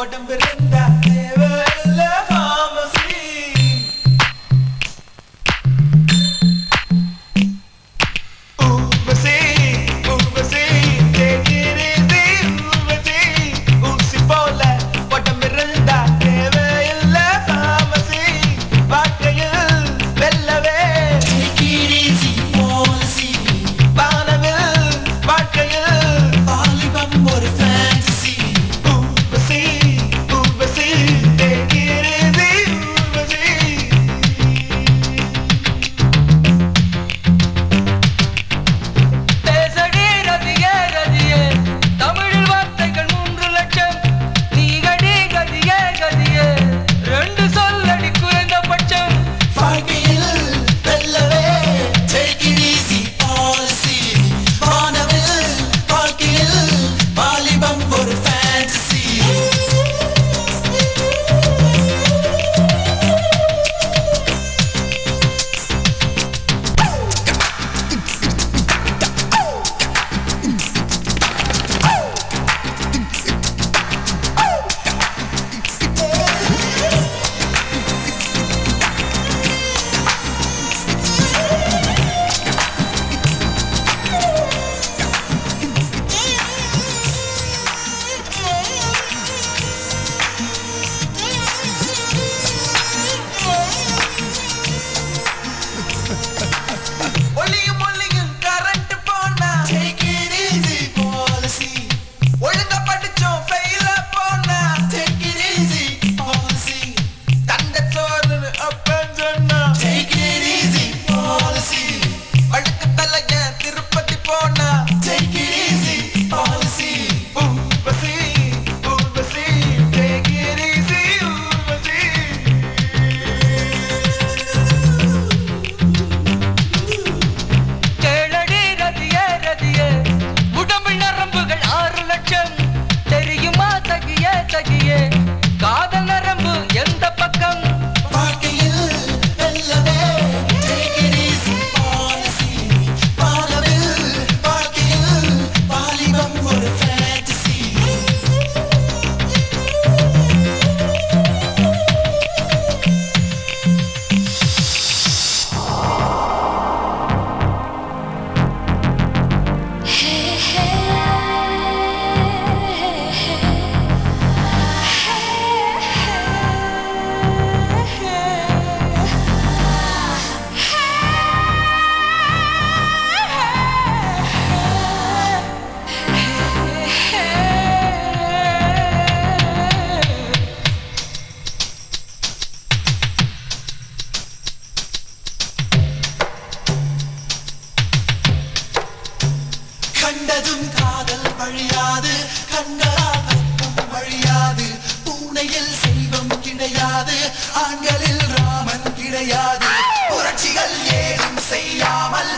உடம்பிருந்தா தேவையில்ல pharmacy. Urvashi Urvashi take it easy Urvashi ஊசி போல உடம்பிருந்தா தேவையில்ல pharmacy. வாழ்க்கையில் வெல்லவே take it easy policy. வானவில் வாழ்க்கையில் வாலிபம் ஒரு fantasy. Urvashi Urvashi take it easy Urvashi. பேசடி ரதியே ரதியே தமிழில் வார்த்தைகள் 3 லட்சம் நீகடி கதியே கதியே 2 சொல்லடி குறைந்தபட்சம் வாழ்க்கையில் வெல்லவே take it easy policy. வானவில் வாழ்க்கையில் வாலிபம் ஒரு fantasy. ஒளியும் ஒளியும் கரண்ட் போனா take it easy policy. ஒழுங்கா படிச்சோம் ஃபெயிலா போனா take it easy policy. தண்ட சோறுன்னு அப்பன் சொன்னா take it easy policy. வழுக்கு தலைய திருப்பதி போனா take it easy policy. Urvashi Urvashi take it easy Urvashi. கேளடி ரதியே ரதியே உடம்பில் நரம்புகள் 6 லட்சம் தெரியுமா தகியே தகியே காதல் நரம்பு எந்த பக்கம் வாழ்க்கையில் வெல்லவே take it easy policy. வானவில் வாழ்க்கையில் வாலிபம் ஒரு fantasy. கண்டதும் காதல் வழியாது கண்களால் ரத்தம் வழியாது பூனையில் செல்வம் கிடையாது ஆண்களில் ராமன் கிடையாது புரட்சிகள் ஏதும் செய்யாமல்